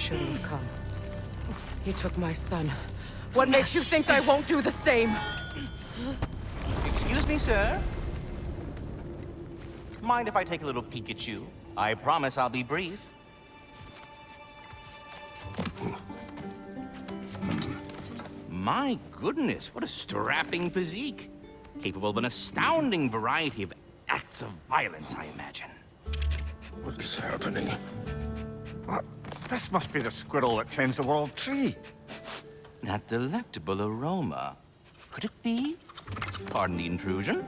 shouldn't have come. He took my son. What makes you think I won't do the same? Excuse me, sir. Mind if I take a little peek at you? I promise I'll be brief. My goodness, what a strapping physique. Capable of an astounding variety of acts of violence, I imagine. What is happening? What? This must be the squirrel that tends the world tree. That delectable aroma. Could it be? Pardon the intrusion.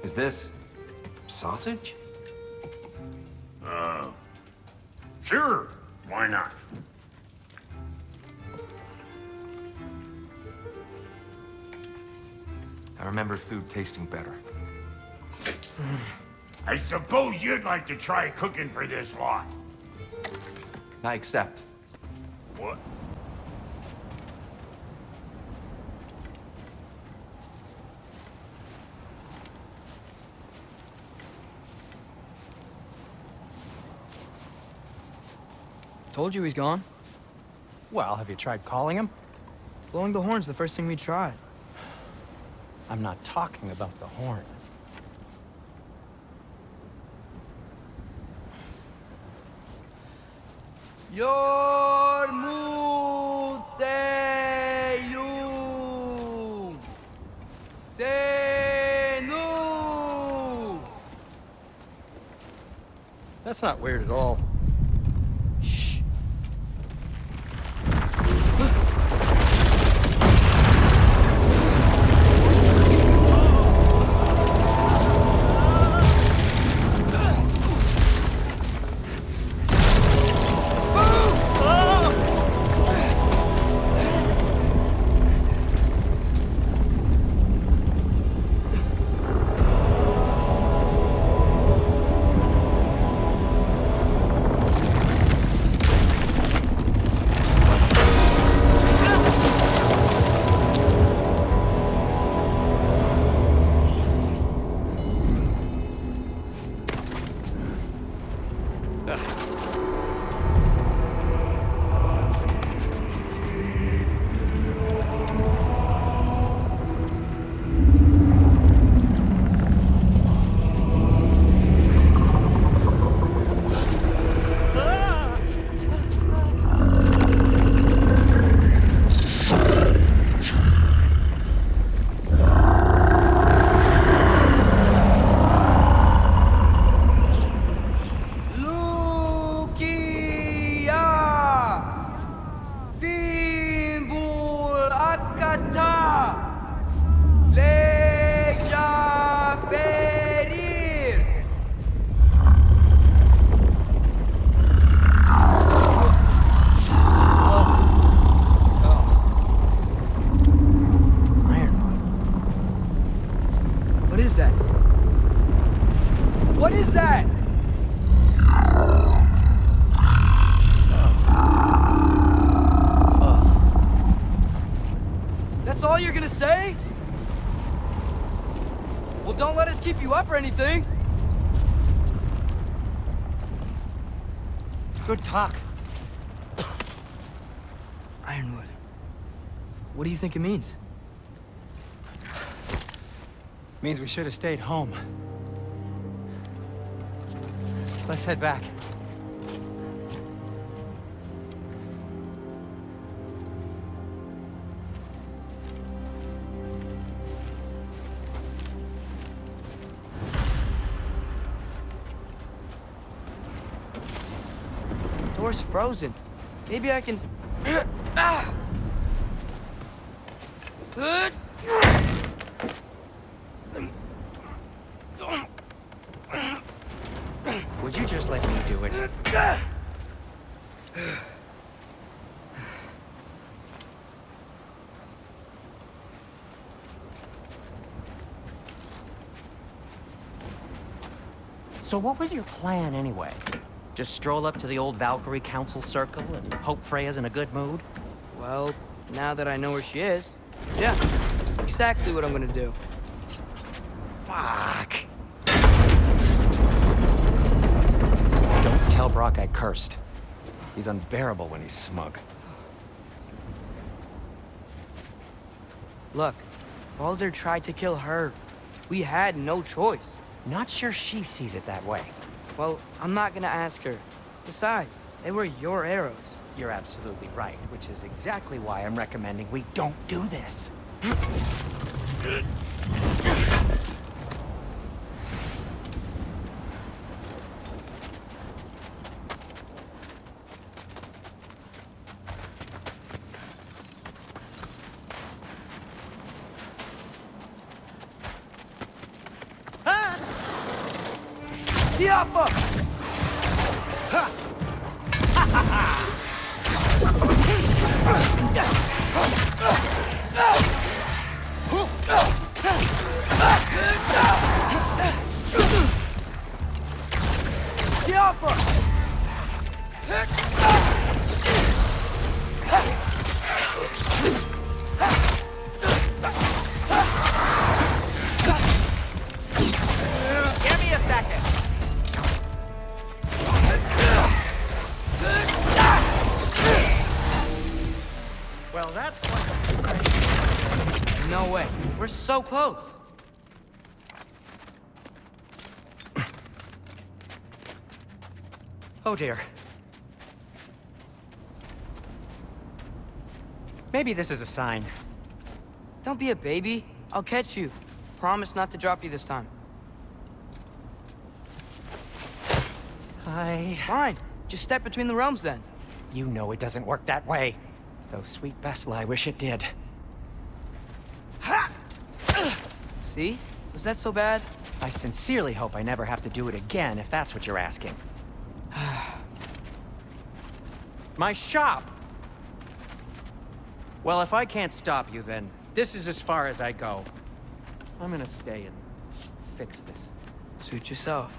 Is this sausage? Sure, why not? I remember food tasting better. I suppose you'd like to try cooking for this lot. I accept. What? Told you he's gone. Well, have you tried calling him? Blowing the horn's the first thing we tried. I'm not talking about the horn. Yormuteum Senu. That's not weird at all. Shh. What is that? That's all you're gonna say? Well, don't let us keep you up or anything. Good talk. Ironwood. What do you think it means? Means we should have stayed home. Let's head back. Door's frozen. Maybe I can... Ah! Would you just let me do it? So what was your plan anyway? Just stroll up to the old Valkyrie Council circle and hope Freya's in a good mood? Well, now that I know where she is, Yeah, exactly what I'm gonna do. Fuck. Don't tell Brock I cursed. He's unbearable when he's smug. Look, Baldur tried to kill her. We had no choice. Not sure she sees it that way. Well, I'm not gonna ask her. Besides, they were your arrows. You're absolutely right, which is exactly why I'm recommending we don't do this. Tiafa! Give me a second. Well, that's No way. We're so close. Oh dear. Maybe this is a sign. Don't be a baby. I'll catch you. Promise not to drop you this time. Fine. Just step between the realms then. You know it doesn't work that way. Though sweet Bessel, I wish it did. See? Was that so bad? I sincerely hope I never have to do it again, if that's what you're asking. My shop! Well, if I can't stop you, then this is as far as I go. I'm gonna stay and fix this. Suit yourself.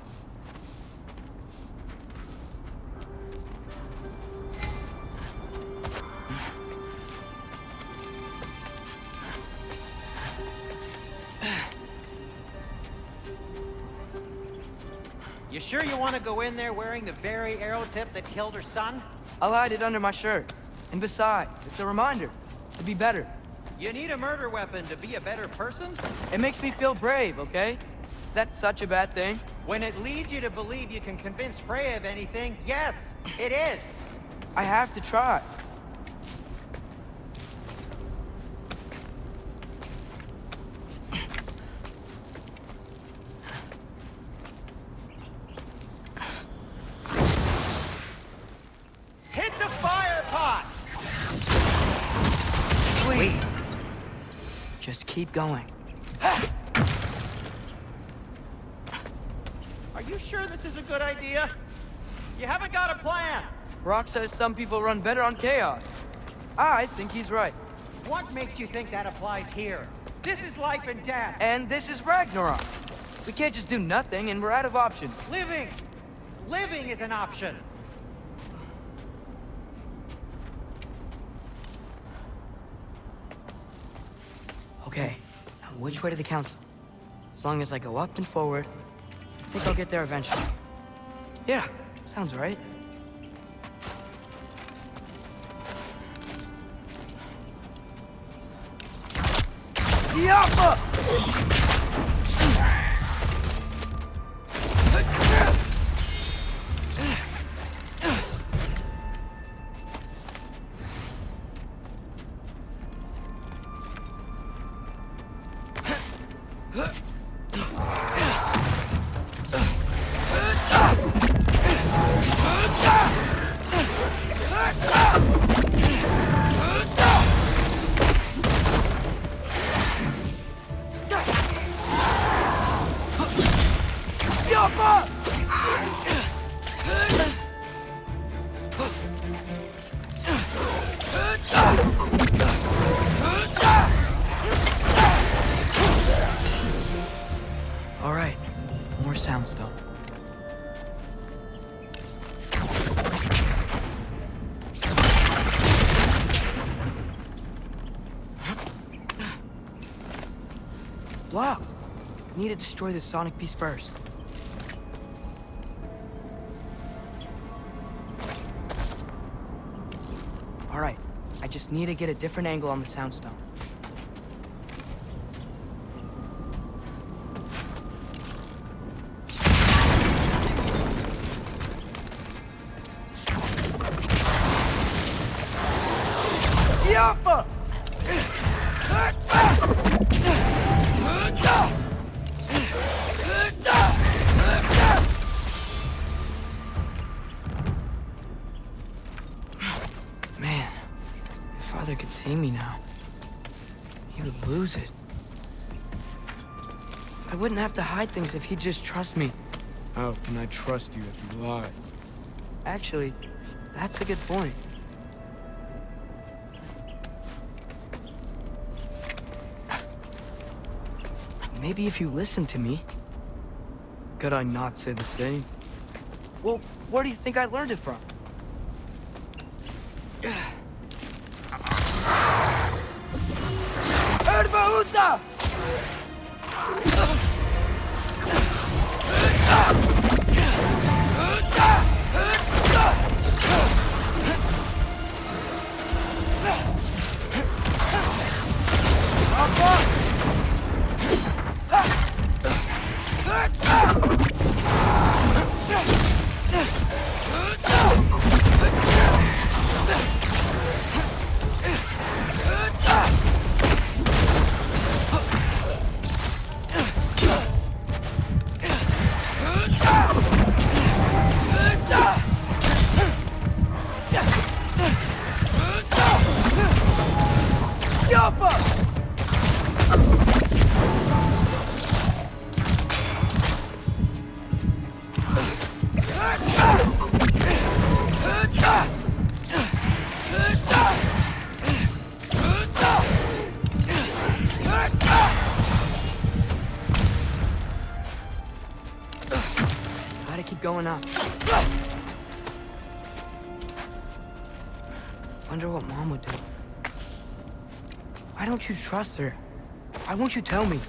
You sure you want to go in there wearing the very arrow tip that killed her son? I'll hide it under my shirt. And besides, it's a reminder to be better. You need a murder weapon to be a better person? It makes me feel brave, okay? Is that such a bad thing? When it leads you to believe you can convince Freya of anything, yes, it is. I have to try. Hit the fire pot! Wait. Just keep going. Are you sure this is a good idea? You haven't got a plan. Rock says some people run better on chaos. I think he's right. What makes you think that applies here? This is life and death. And this is Ragnarok. We can't just do nothing, and we're out of options. Living! Living is an option. Okay, now which way to the council? As long as I go up and forward, I think I'll get there eventually. Yeah, sounds right. Tiafa! All right, more soundstone. blocked. I need to destroy this sonic piece first. All right, I just need to get a different angle on the soundstone. Yappa! Man, if Father could see me now, he would lose it. I wouldn't have to hide things if he'd just trust me. How can I trust you if you lie? Actually, that's a good point. Maybe if you listen to me. Could I not say the same? Well, where do you think I learned it from? Erbaúta! Gotta keep going up. Wonder what Mom would do. Why don't you trust her? Why won't you tell me?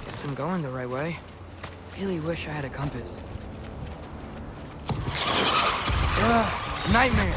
Guess I'm going the right way. Really wish I had a compass. Nightmare!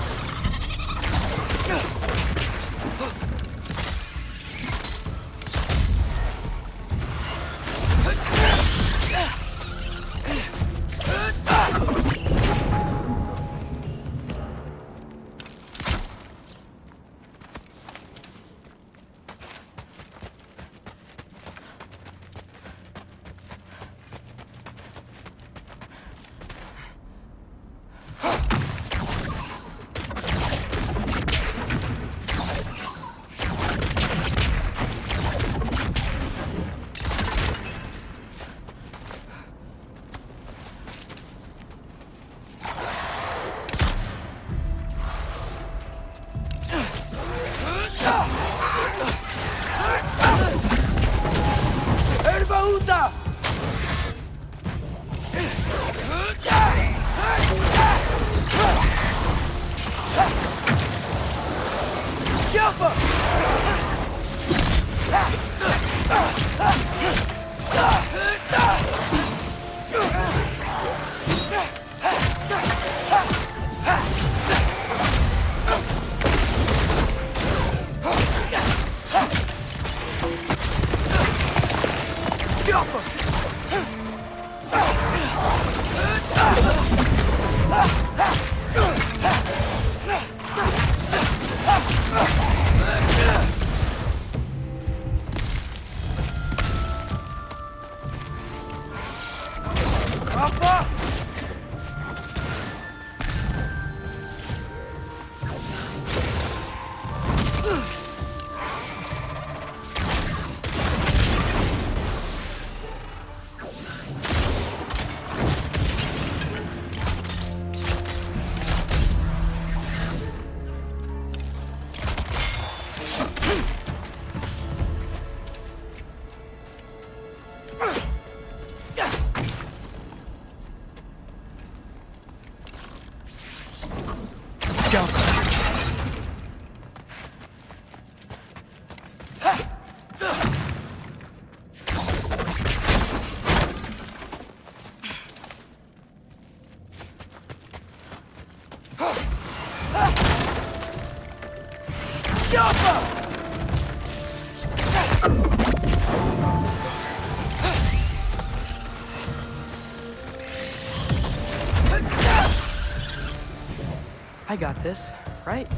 I got this, right?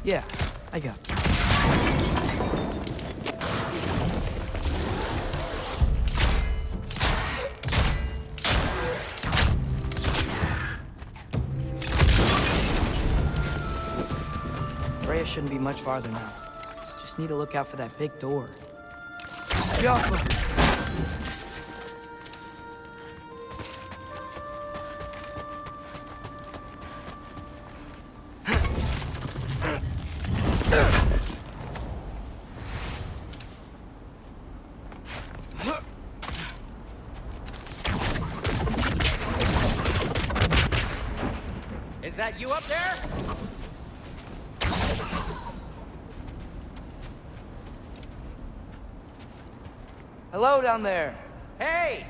Yeah, I got it. Freya shouldn't be much farther now. Just need to look out for that big door. Jaffa! Is that you up there? Hello down there. Hey!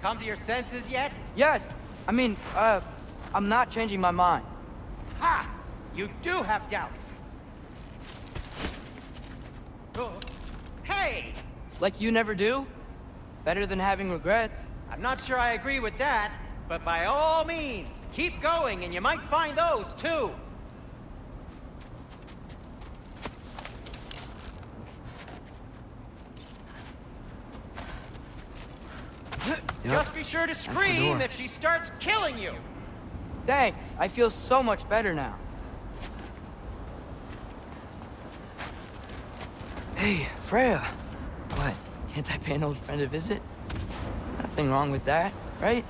Come to your senses yet? Yes, I mean, I'm not changing my mind. Ha! You do have doubts. Oh. Hey! Like you never do? Better than having regrets. I'm not sure I agree with that, but by all means, keep going and you might find those too. Just be sure to scream if she starts killing you. Thanks, I feel so much better now. Hey, Freya. What, can't I pay an old friend a visit? Nothing wrong with that, right?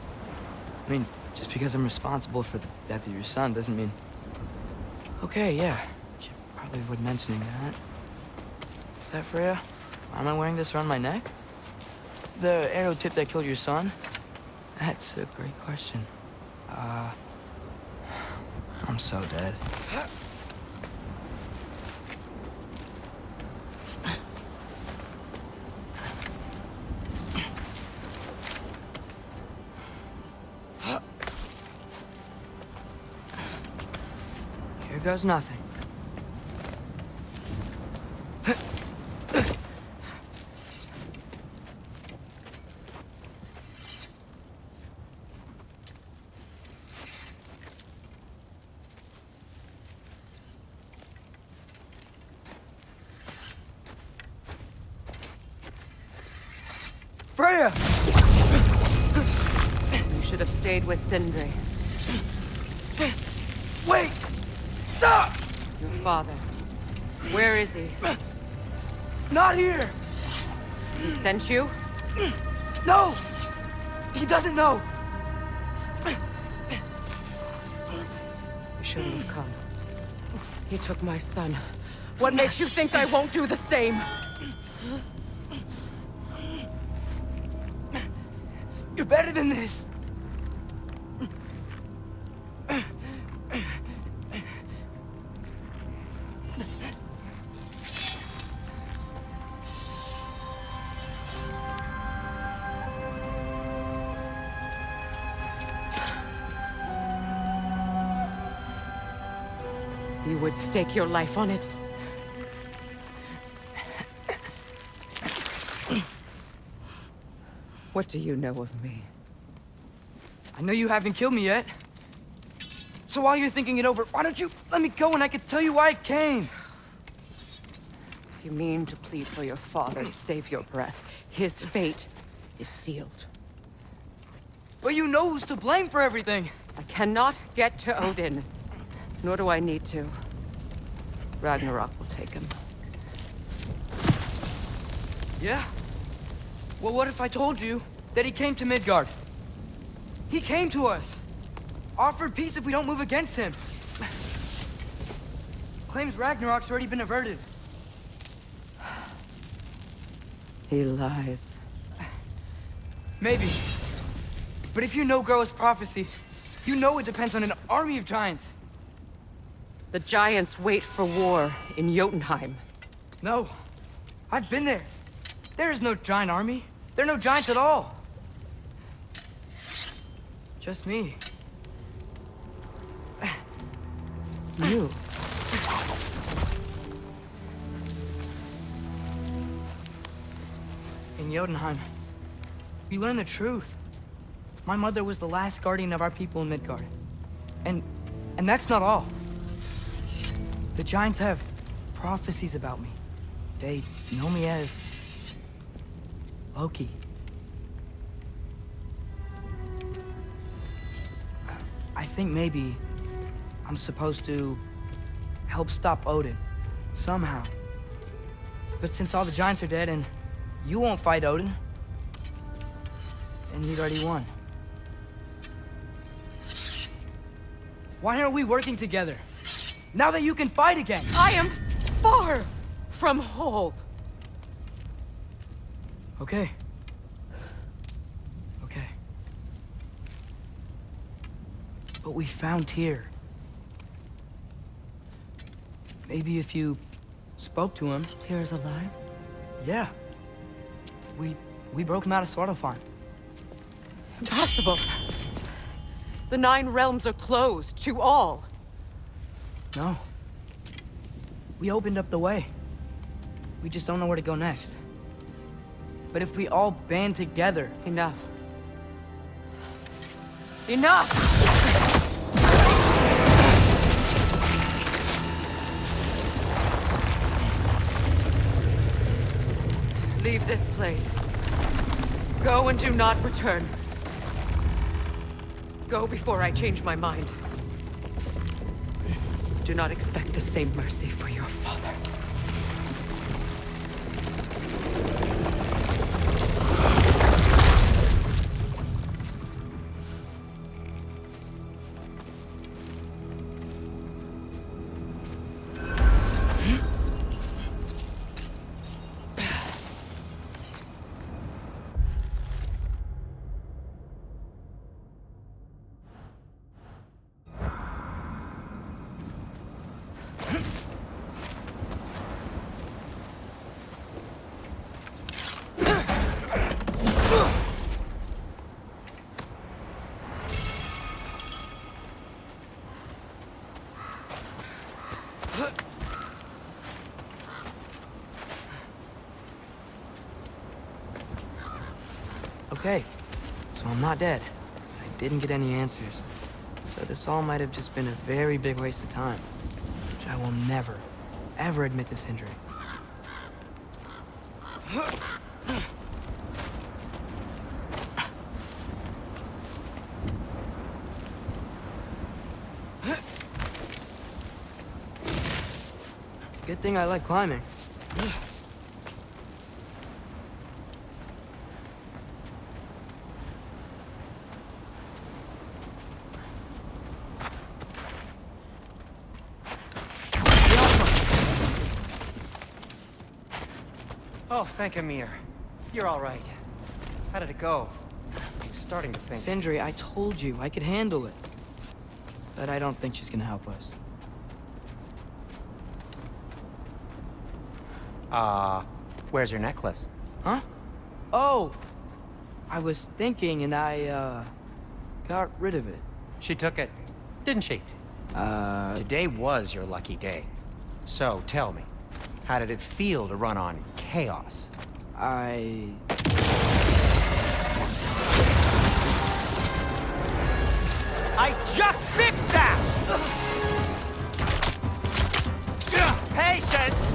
I mean, just because I'm responsible for the death of your son doesn't mean... Okay, yeah. Should probably avoid mentioning that. Is that Freya? Why am I wearing this around my neck? The arrow tip that killed your son? That's a great question. I'm so dead. Here goes nothing. Freya! You should have stayed with Sindri. Wait! Stop! Your father. Where is he? Not here! He sent you? No! He doesn't know! You shouldn't have come. He took my son. What makes you think I won't do the same? You're better than this! You would stake your life on it? What do you know of me? I know you haven't killed me yet. So while you're thinking it over, why don't you let me go and I can tell you why I came? You mean to plead for your father, save your breath. His fate is sealed. But you know who's to blame for everything. I cannot get to Odin. Nor do I need to. Ragnarok will take him. Yeah? Well, what if I told you that he came to Midgard? He came to us. Offered peace if we don't move against him. Claims Ragnarok's already been averted. He lies. Maybe. But if you know Groa's prophecy, you know it depends on an army of giants. The giants wait for war in Jotunheim. No. I've been there. There is no giant army. There are no giants at all. Just me. You. In Jotunheim, we learn the truth. My mother was the last guardian of our people in Midgard. And that's not all. The giants have prophecies about me. They know me as Loki. I think maybe I'm supposed to help stop Odin, somehow. But since all the giants are dead and you won't fight Odin, then you'd already won. Why aren't we working together? Now that you can fight again! I am far from whole. Okay. Okay. But we found Tyr. Maybe if you spoke to him... Tyr's alive? Yeah. We broke him out of Svartalfheim. Impossible. The 9 realms are closed to all. No. We opened up the way. We just don't know where to go next. But if we all band together... Enough. Enough! Leave this place. Go and do not return. Go before I change my mind. Do not expect the same mercy for your father. Okay, so I'm not dead. I didn't get any answers. So this all might have just been a very big waste of time. Which I will never, ever admit to Sindri. Good thing I like climbing. Oh, thank Amir. You're all right. How did it go? I was starting to think... Sindri, I told you I could handle it. But I don't think she's gonna help us. Where's your necklace? Huh? Oh! I was thinking and I, got rid of it. She took it, didn't she? Today was your lucky day. So, tell me, how did it feel to run on chaos? I just fixed that! Patience!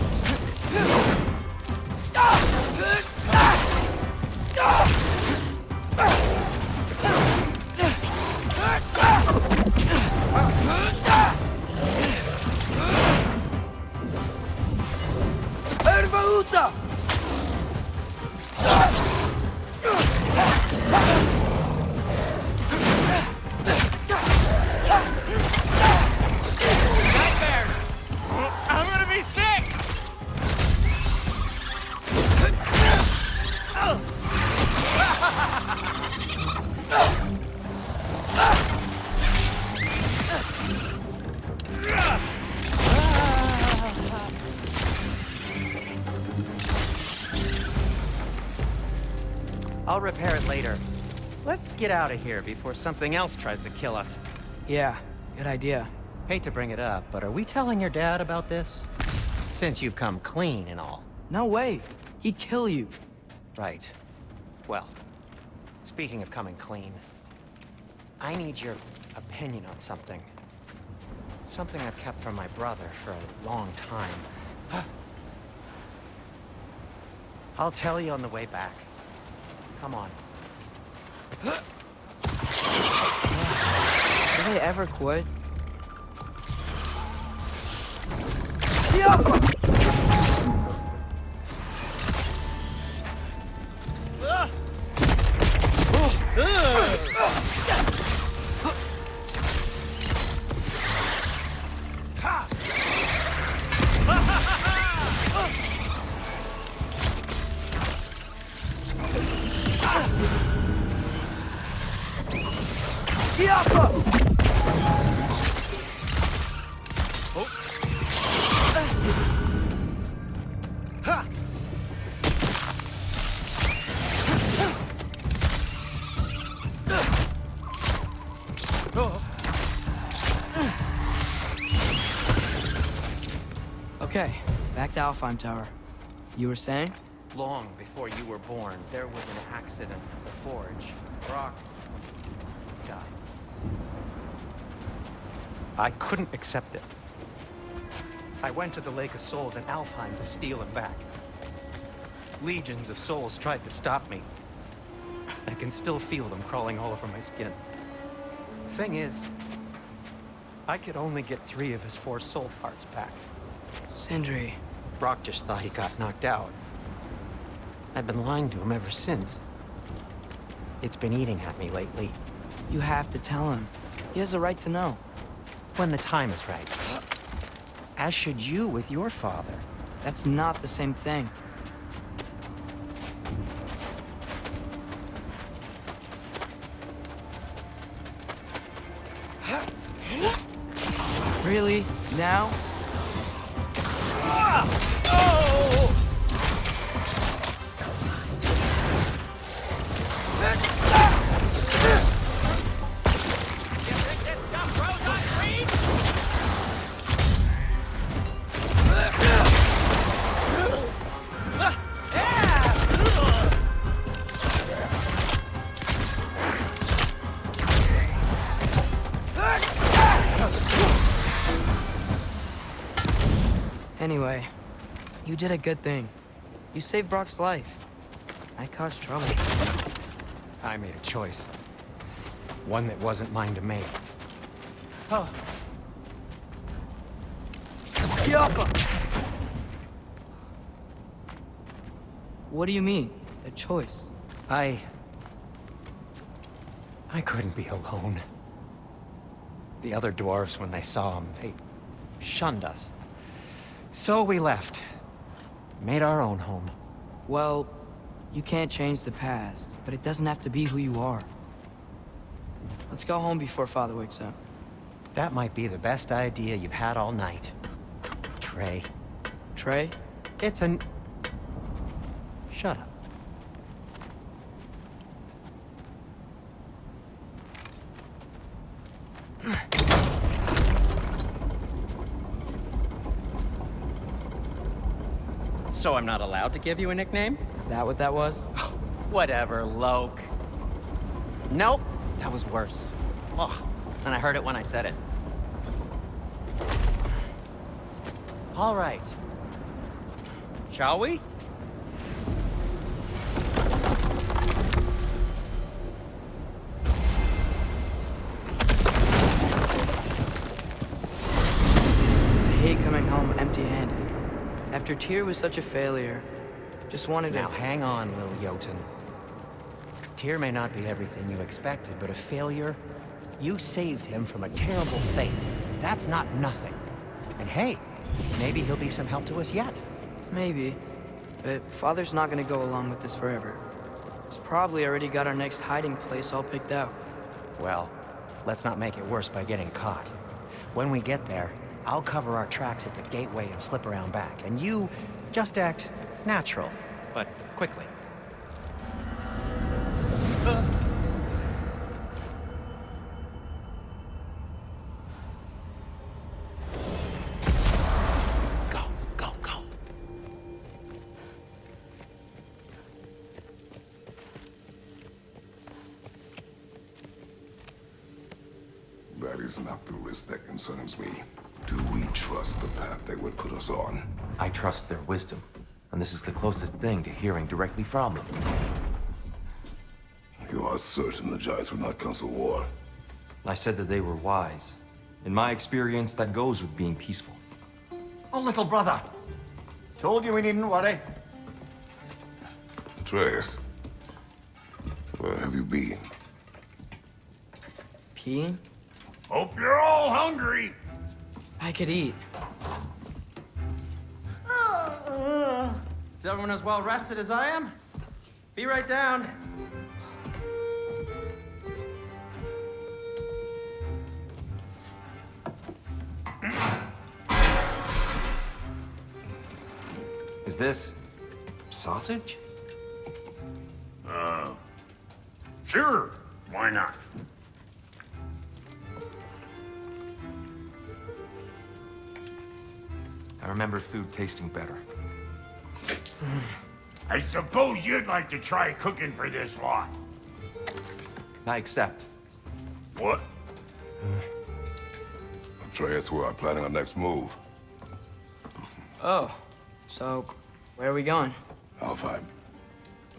I'm gonna be sick! I'll repair it later. Let's get out of here before something else tries to kill us. Yeah, good idea. Hate to bring it up, but are we telling your dad about this? Since you've come clean and all. No way. He'd kill you. Right. Well, speaking of coming clean, I need your opinion on something. Something I've kept from my brother for a long time. I'll tell you on the way back. Come on. Do they ever quit? Okay, back to Alfheim Tower. You were saying? Long before you were born, there was an accident at the forge. Brock died. I couldn't accept it. I went to the Lake of Souls in Alfheim to steal him back. Legions of souls tried to stop me. I can still feel them crawling all over my skin. Thing is, I could only get 3 of his 4 soul parts back. Sindri. Brock just thought he got knocked out. I've been lying to him ever since. It's been eating at me lately. You have to tell him. He has a right to know. When the time is right. As should you with your father. That's not the same thing. Really? Now? Anyway, you did a good thing. You saved Brock's life. I caused trouble. I made a choice. One that wasn't mine to make. Oh. What do you mean, a choice? I couldn't be alone. The other dwarves, when they saw him, they shunned us. So we left. Made our own home. Well, you can't change the past, but it doesn't have to be who you are. Let's go home before Father wakes up. That might be the best idea you've had all night. Trey. Trey? It's an... Shut up. So I'm not allowed to give you a nickname? Is that what that was? Whatever, Loke. Nope, that was worse. Ugh, and I heard it when I said it. All right. Shall we? I hate coming home empty-handed. After Tyr was such a failure, just wanted to... Now hang on, little Jotun. Tyr may not be everything you expected, but a failure? You saved him from a terrible fate. That's not nothing. And hey, maybe he'll be some help to us yet. Maybe. But Father's not gonna go along with this forever. He's probably already got our next hiding place all picked out. Well, let's not make it worse by getting caught. When we get there, I'll cover our tracks at the gateway and slip around back. And you just act natural, but quickly. Go, go, go. That is not the risk that concerns me. Do we trust the path they would put us on? I trust their wisdom, and this is the closest thing to hearing directly from them. You are certain the Giants would not counsel war? I said that they were wise. In my experience, that goes with being peaceful. Oh, little brother. Told you we needn't worry. Atreus, where have you been? Peeing? Hope you're all hungry. I could eat. Is everyone as well rested as I am? Be right down. Is this sausage? Sure, why not? I remember food tasting better. I suppose you'd like to try cooking for this lot. I accept. What? Atreus, we are planning our next move. Oh, so where are we going? Alfheim,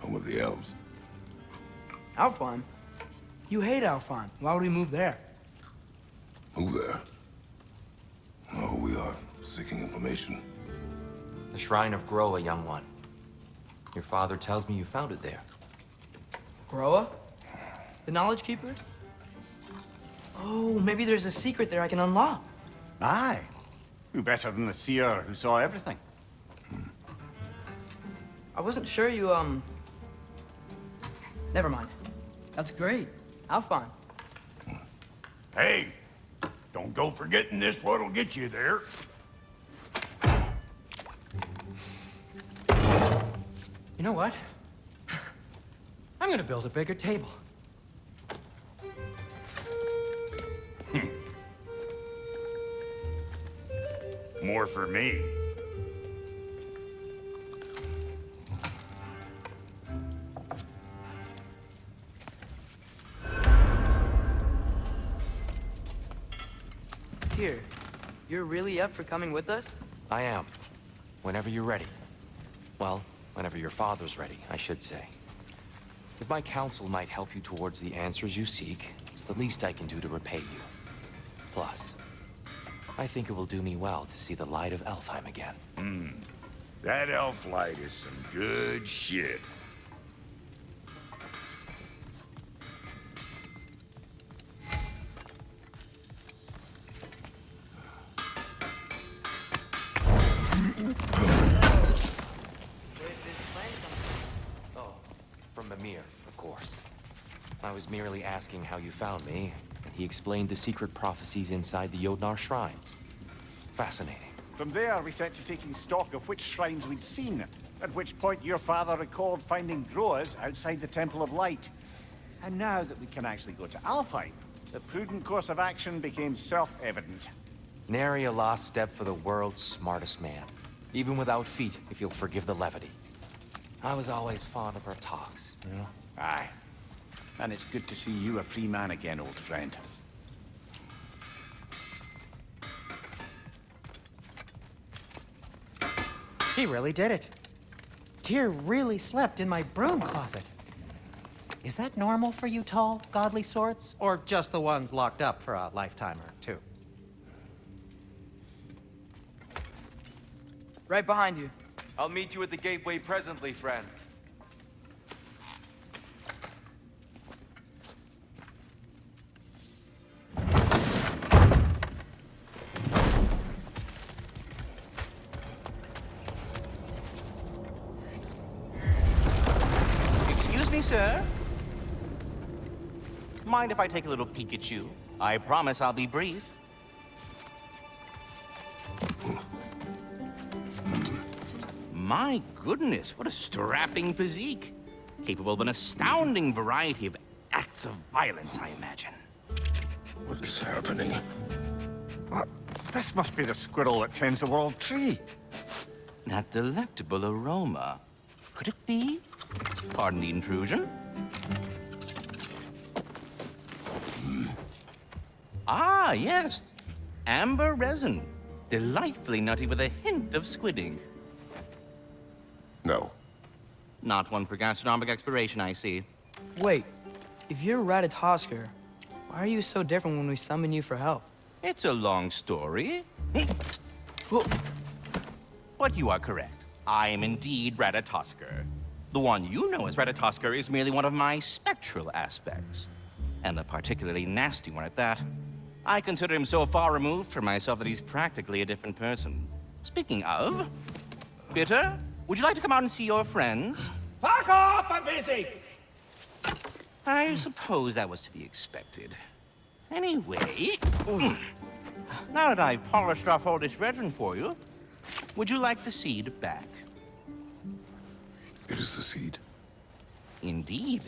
home of the elves. Alfheim? You hate Alfheim. Why would we move there? Move there. Oh, we are seeking information. The Shrine of Groa, young one. Your father tells me you found it there. Groa? The Knowledge Keeper? Oh, maybe there's a secret there I can unlock. Aye. Who better than the seer who saw everything? I wasn't sure you, Never mind. That's great. Alfheim. Hey, don't go forgetting this what'll get you there. You know what? I'm gonna build a bigger table. More for me. Here, you're really up for coming with us? I am. Whenever you're ready. Well, whenever your father's ready, I should say. If my counsel might help you towards the answers you seek, it's the least I can do to repay you. Plus, I think it will do me well to see the light of Alfheim again. That elf light is some good shit. Oh, from Mimir, of course. I was merely asking how you found me, and he explained the secret prophecies inside the Jotnar shrines. Fascinating. From there, we set to taking stock of which shrines we'd seen, at which point your father recalled finding Groas outside the Temple of Light. And now that we can actually go to Alfheim, the prudent course of action became self-evident. Nary a lost step for the world's smartest man. Even without feet, if you'll forgive the levity. I was always fond of our talks, you know? Aye. And it's good to see you a free man again, old friend. He really did it. Tyr really slept in my broom closet. Is that normal for you tall, godly swords? Or just the ones locked up for a lifetime or two? Right behind you. I'll meet you at the gateway presently, friends. Excuse me, sir. Mind if I take a little peek at you? I promise I'll be brief. My goodness, what a strapping physique. Capable of an astounding variety of acts of violence, I imagine. What is happening? This must be the squirrel that tends the world tree. That delectable aroma. Could it be? Pardon the intrusion. Ah, yes. Amber resin. Delightfully nutty with a hint of squidding. No. Not one for gastronomic exploration, I see. Wait, if you're Ratatoskr, why are you so different when we summon you for help? It's a long story. But you are correct. I am indeed Ratatoskr. The one you know as Ratatoskr is merely one of my spectral aspects. And a particularly nasty one at that. I consider him so far removed from myself that he's practically a different person. Speaking of... Bitter, would you like to come out and see your friends? Fuck off! I'm busy! I suppose that was to be expected. Anyway... Now that I've polished off all this resin for you, would you like the seed back? It is the seed. Indeed.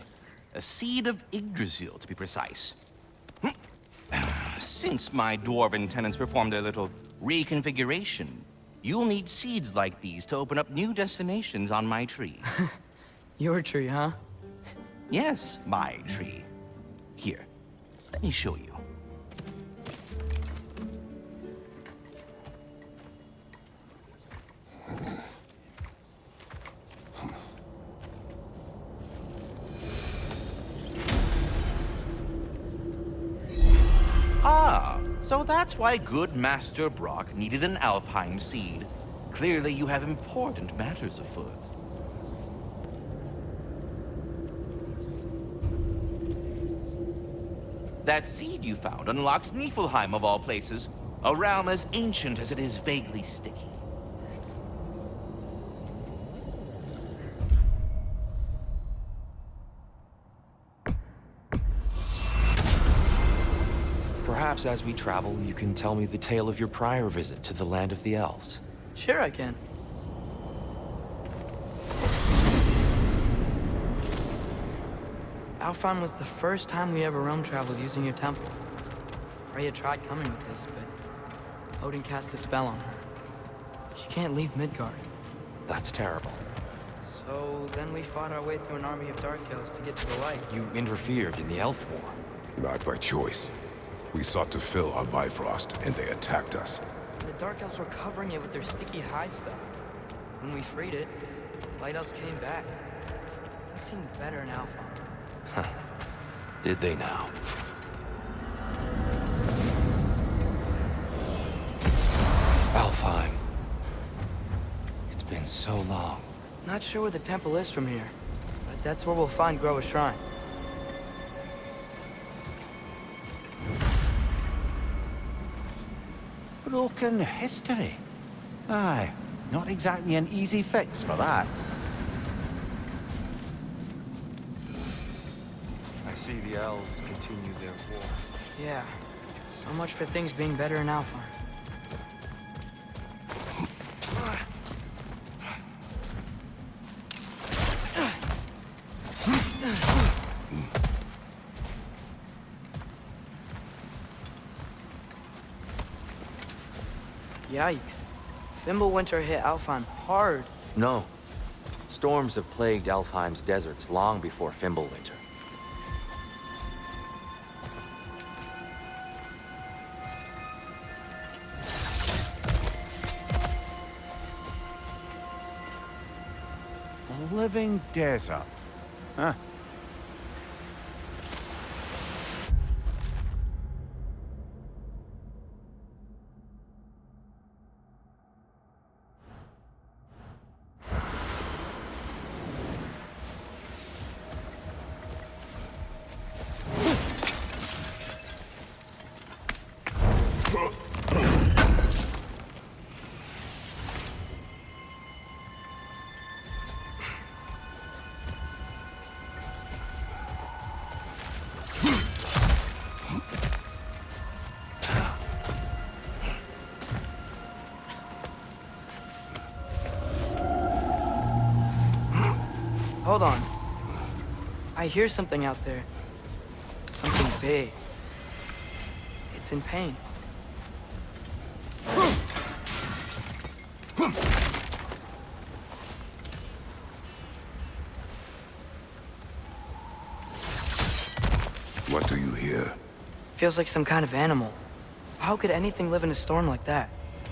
A seed of Yggdrasil, to be precise. Since my dwarven tenants performed their little reconfiguration, you'll need seeds like these to open up new destinations on my tree. Your tree, huh? Yes, my tree. Here, let me show you. Ah, so that's why good Master Brock needed an Alpine seed. Clearly you have important matters afoot. That seed you found unlocks Niflheim of all places, a realm as ancient as it is vaguely sticky. Perhaps as we travel, you can tell me the tale of your prior visit to the land of the elves. Sure I can. Alfheim was the first time we ever realm traveled using your temple. Freya tried coming with us, but Odin cast a spell on her. She can't leave Midgard. That's terrible. So then we fought our way through an army of dark elves to get to the light. You interfered in the elf war. Not by choice. We sought to fill our Bifrost, and they attacked us. The dark elves were covering it with their sticky hive stuff. When we freed it, light elves came back. They seemed better in Alpha. Did they now? Alfheim. It's been so long. Not sure where the temple is from here, but that's where we'll find Groa's shrine. Broken history. Aye, not exactly an easy fix for that. I see the elves continue their war. Yeah, so much for things being better in Alpha. Yikes. Fimbulwinter hit Alfheim hard. No. Storms have plagued Alfheim's deserts long before Fimbulwinter. A living desert. Huh. Hold on. I hear something out there. Something big. It's in pain. What do you hear? Feels like some kind of animal. How could anything live in a storm like that?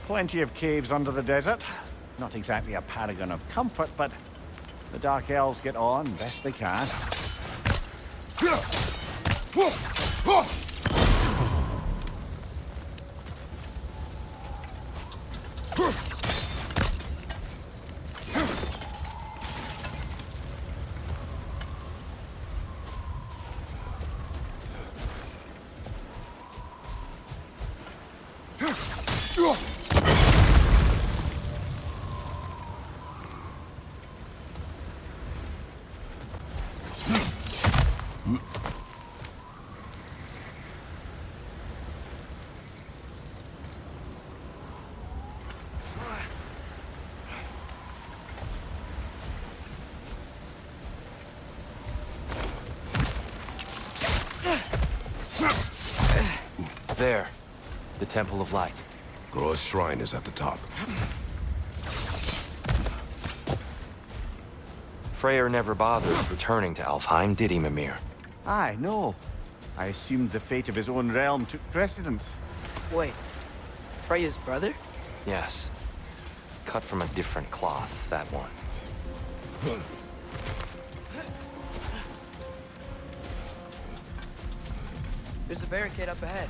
Plenty of caves under the desert. Not exactly a paragon of comfort, but the Dark Elves get on best they can. There. The Temple of Light. Groa's shrine is at the top. Freyr never bothered returning to Alfheim, did he, Mimir? Aye, no. I assumed the fate of his own realm took precedence. Wait. Freya's brother? Yes. Cut from a different cloth, that one. There's a barricade up ahead.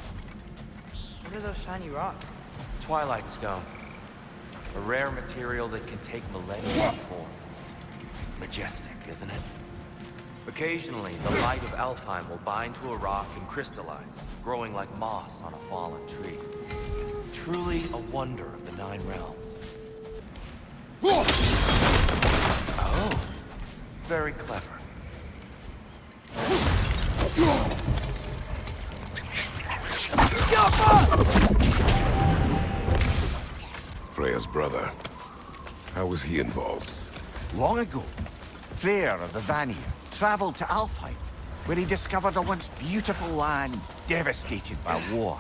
What are those shiny rocks? Twilight Stone. A rare material that can take millennia to form. Majestic, isn't it? Occasionally, the light of Alfheim will bind to a rock and crystallize, growing like moss on a fallen tree. Truly a wonder of the Nine Realms. Oh, very clever. Freya's brother. How was he involved? Long ago, Freyr of the Vanir traveled to Alfheim, where he discovered a once beautiful land devastated by war.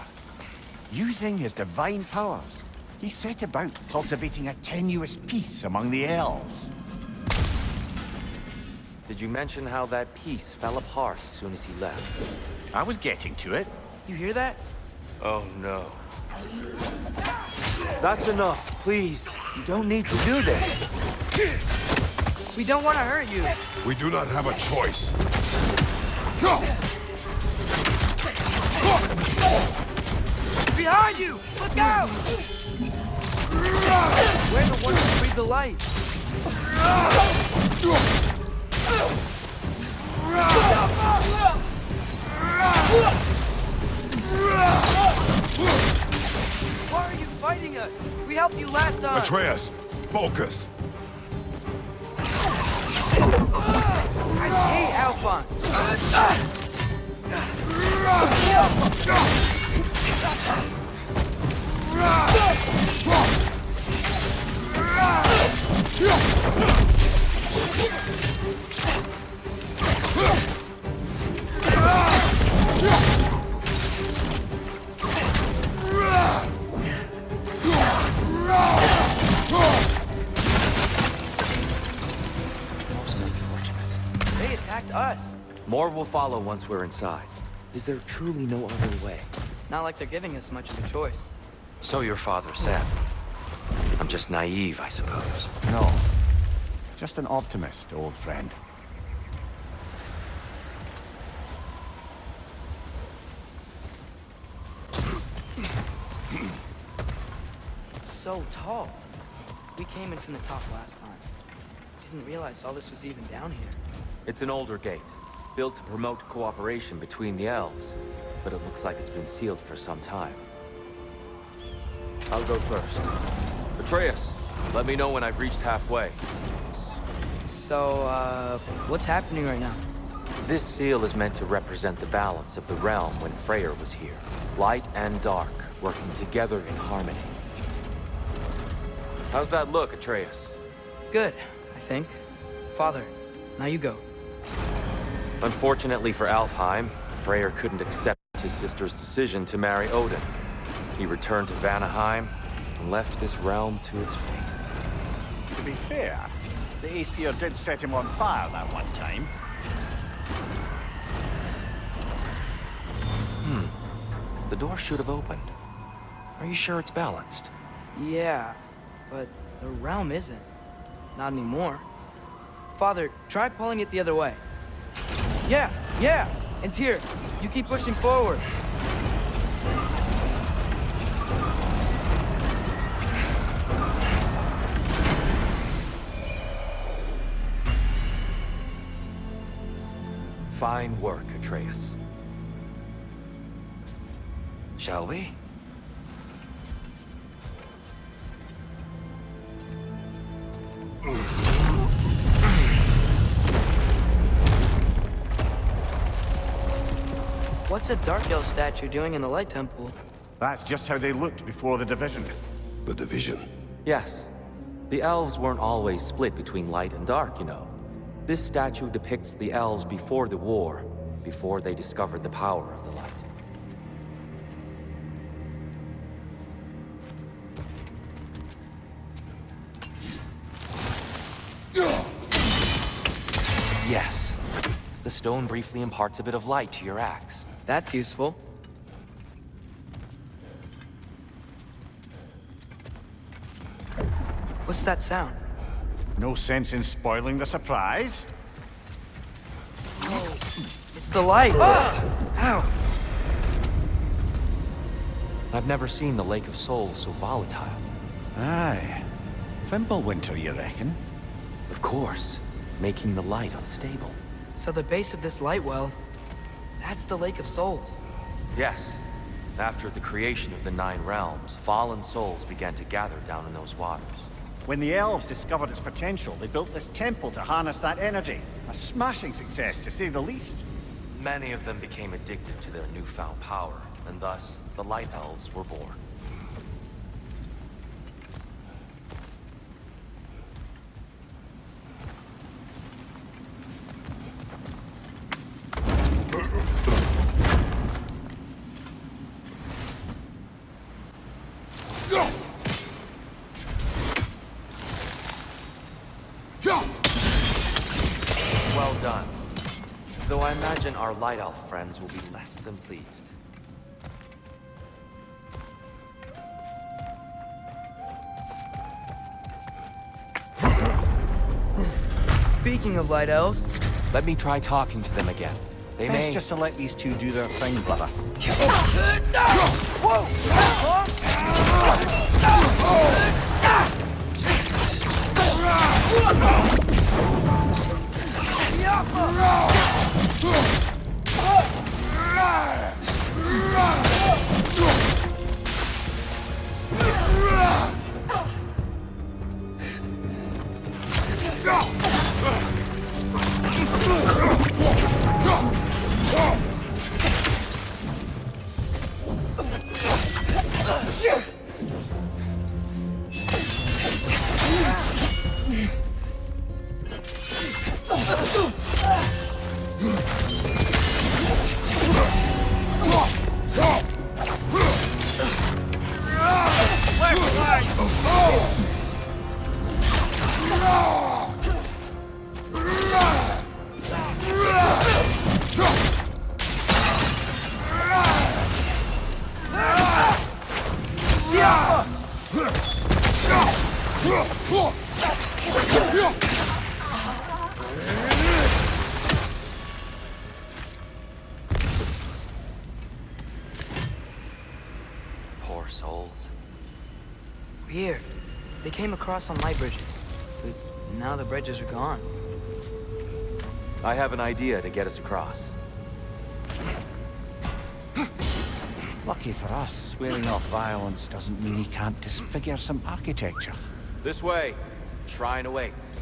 Using his divine powers, he set about cultivating a tenuous peace among the elves. Did you mention how that peace fell apart as soon as he left? I was getting to it. You hear that? Oh no. That's enough, please. You don't need to do this. We don't want to hurt you. We do not have a choice. Behind you! Look out! We're the ones who breathe the light. Why are you fighting us? We helped you last time. Atreus, focus. I hate Alphonse. More will follow once we're inside. Is there truly no other way? Not like they're giving us much of a choice. So your father said. I'm just naive, I suppose. No. Just an optimist, old friend. It's so tall. We came in from the top last time. Didn't realize all this was even down here. It's an older gate, built to promote cooperation between the elves, but it looks like it's been sealed for some time. I'll go first. Atreus, let me know when I've reached halfway. So, what's happening right now? This seal is meant to represent the balance of the realm when Freyr was here. Light and dark, working together in harmony. How's that look, Atreus? Good, I think. Father, now you go. Unfortunately for Alfheim, Freyr couldn't accept his sister's decision to marry Odin. He returned to Vanaheim and left this realm to its fate. To be fair, the Aesir did set him on fire that one time. The door should have opened. Are you sure it's balanced? Yeah, but the realm isn't. Not anymore. Father, try pulling it the other way. Yeah! And here, you keep pushing forward. Fine work, Atreus. Shall we? What's a Dark Elf statue doing in the Light Temple? That's just how they looked before the division. The division. Yes. The elves weren't always split between light and dark, you know. This statue depicts the elves before the war, before they discovered the power of the light. Yes. The stone briefly imparts a bit of light to your axe. That's useful. What's that sound? No sense in spoiling the surprise. It's the light! Ow! I've never seen the Lake of Souls so volatile. Aye. Fimbulwinter, you reckon? Of course, making the light unstable. So the base of this light well, that's the Lake of Souls. Yes. After the creation of the Nine Realms, fallen souls began to gather down in those waters. When the elves discovered its potential, they built this temple to harness that energy. A smashing success, to say the least. Many of them became addicted to their newfound power, and thus, the Light Elves were born. Well done. Though I imagine our Light Elf friends will be less than pleased. Speaking of Light Elves... Let me try talking to them again. They Best may... just to let these two do their thing, brother. Poor souls. Weird. They came across on light bridges, but now the bridges are gone. I have an idea to get us across. Lucky for us, swearing off violence doesn't mean he can't disfigure some architecture. This way. Shrine awaits.